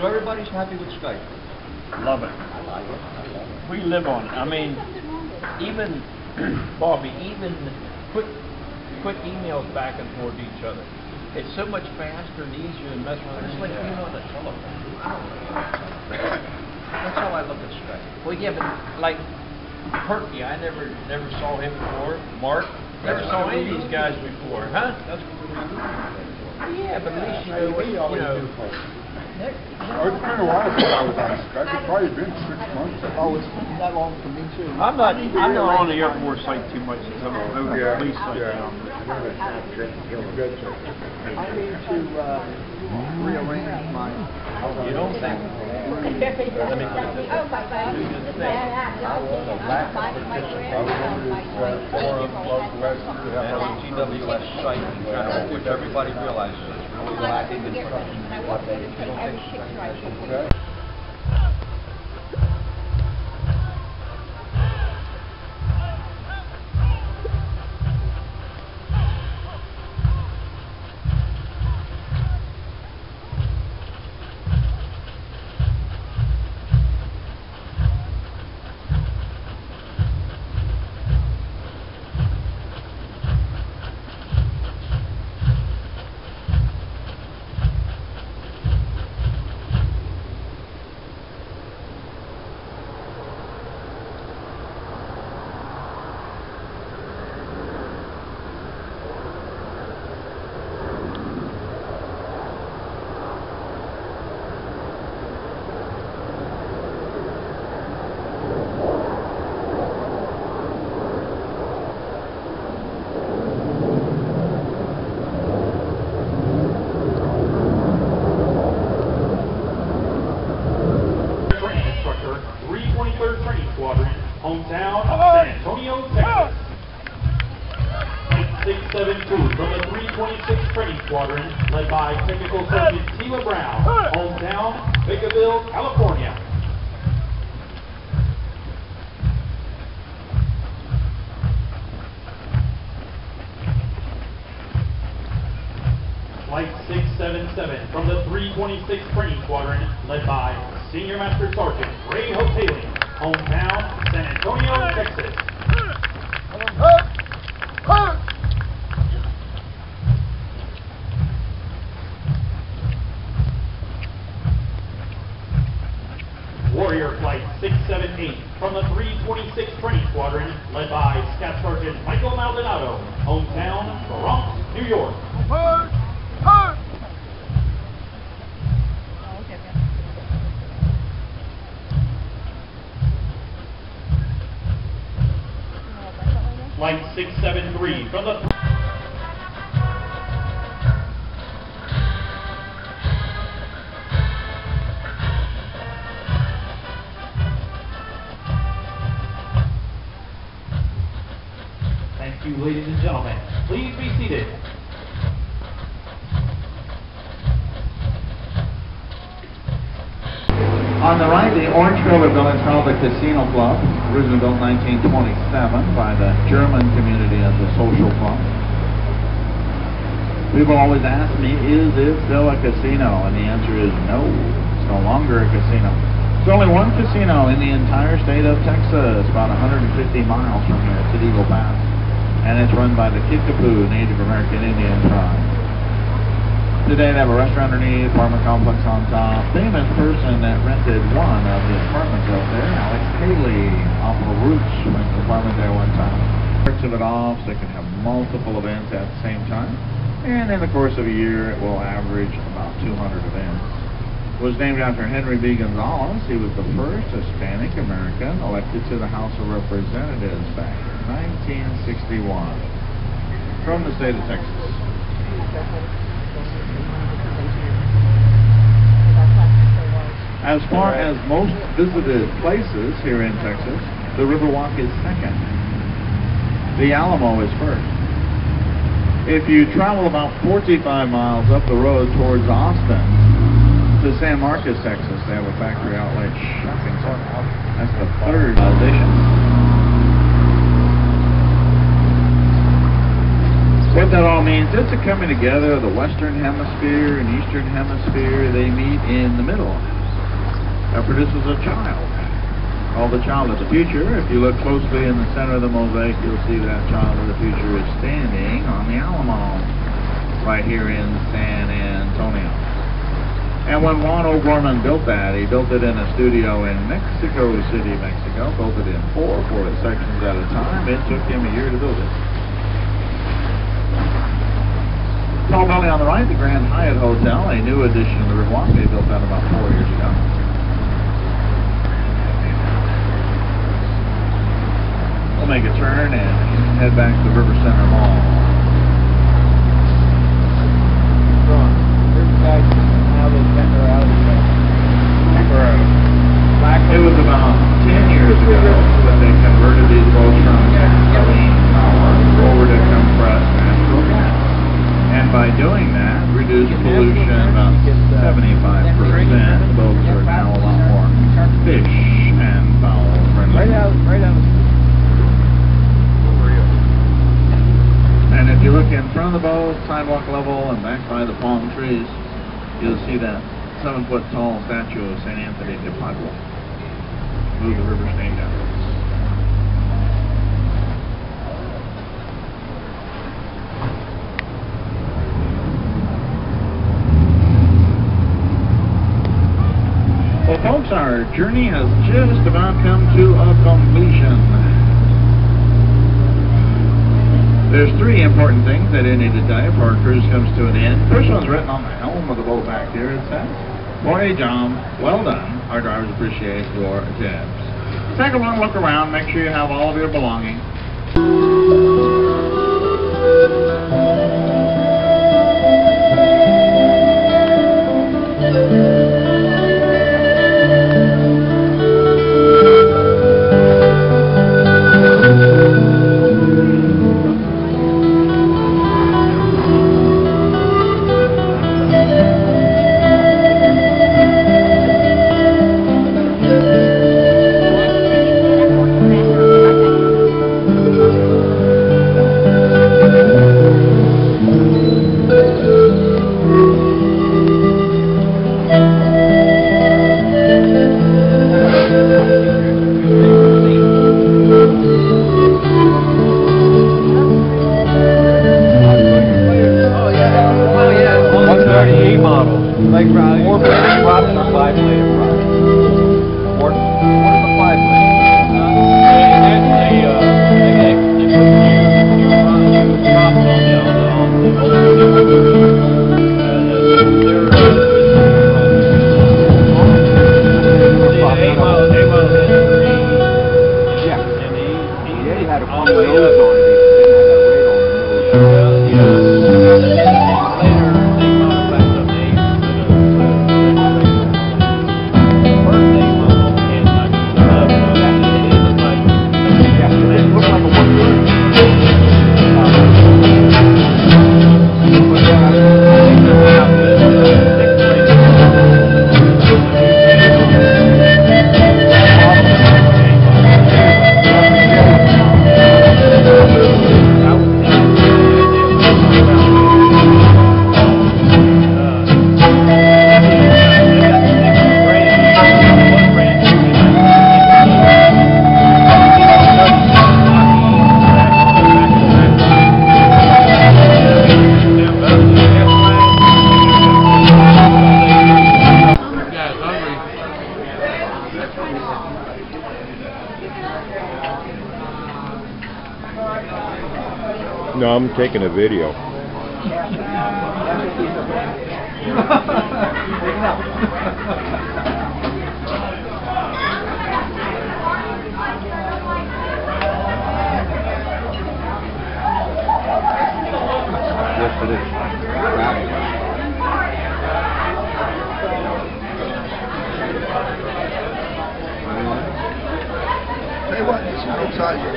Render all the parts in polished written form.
So everybody's happy with Skype? Love it. I like it. We live on it. I mean, even, Bobby, even quick emails back and forth to each other. It's so much faster and easier than messing with It's like being on the telephone. That's how I look at Skype. Well, yeah, but like Perky, I never saw him before. Mark, never saw any of these guys before, huh? That's what we're doing. Yeah, but at least you know what you know. Oh, it's been a while since I was on Skype. It's probably been 6 months. Oh, it's that long for me too. I'm not on the Air Force site too much since I'm over the police site now. I need to rearrange my. You don't think? Let me put it this way. Do this thing. I was a lack of participation. I was over this forum, local rescue, have a GWS site, and trying to which everybody realizes it's really lacking in trust. Okay. Hometown, San Antonio, Texas. 672 from the 326 Training Squadron, led by Technical Sergeant Tila Brown. Hometown, Bakerville, California. Flight 677 from the 326 Training Squadron, led by Senior Master Sergeant Ray Hotaling. Hometown, San Antonio, Texas. Warrior Flight 678 from the 326 Training Squadron, led by Staff Sergeant Michael Maldonado. Hometown, Bronx, New York. Flight 673 from the... Thank you, ladies and gentlemen. Please be seated. On the right, the orange pillar building is called the Casino Club, originally built in 1927 by the German community as a social club. People always ask me, is it still a casino? And the answer is no, it's no longer a casino. There's only one casino in the entire state of Texas, about 150 miles from here. It's at Eagle Pass, and it's run by the Kickapoo Native American Indian tribe. Today they have a restaurant underneath, apartment complex on top. Famous person that rented one of the apartments out there, Alex Haley, off of Roots, went to the apartment there one time. Parts of it off so they can have multiple events at the same time. And in the course of a year, it will average about 200 events. It was named after Henry B. Gonzalez. He was the first Hispanic American elected to the House of Representatives back in 1961 from the state of Texas. As far as most visited places here in Texas, the Riverwalk is second. The Alamo is first. If you travel about 45 miles up the road towards Austin to San Marcos, Texas, they have a factory outlet shopping center. That's the third edition. What what that all means, it's a coming together of the Western Hemisphere and Eastern Hemisphere. They meet in the middle. That produces a child, called the child of the future. If you look closely in the center of the mosaic, you'll see that child of the future is standing on the Alamo, right here in San Antonio. And when Juan O'Gorman built that, he built it in a studio in Mexico City, Mexico. Built it in four sections at a time. It took him a year to build it. Tall building on the right, the Grand Hyatt Hotel, a new addition to the Riverwalk. They built that about 4 years ago. We'll make a turn and head back to the River Center Mall. It was about 10 years ago when they converted these boats from gasoline power over to compressed natural gas. And by doing that, reduced pollution about 75%. The boats are now a lot more fish and fowl friendly. And if you look in front of the boat, sidewalk level, and back by the palm trees, you'll see that 7-foot tall statue of St. Anthony de Padua. Move the river stain down. Well, folks, our journey has just about come to a completion. There's 3 important things that I need to tell you before our cruise comes to an end. First one's written on the helm of the boat back here. It says, "For a job well done, our drivers appreciate your tips." Take a long look around, make sure you have all of your belongings. No, I'm taking a video. Yes, it is. Hey, what? This is outside your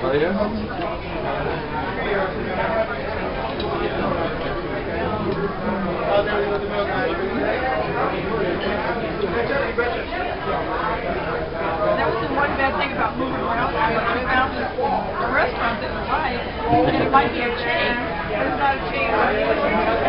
Oh, yeah? might be a chain, but it's not a chain.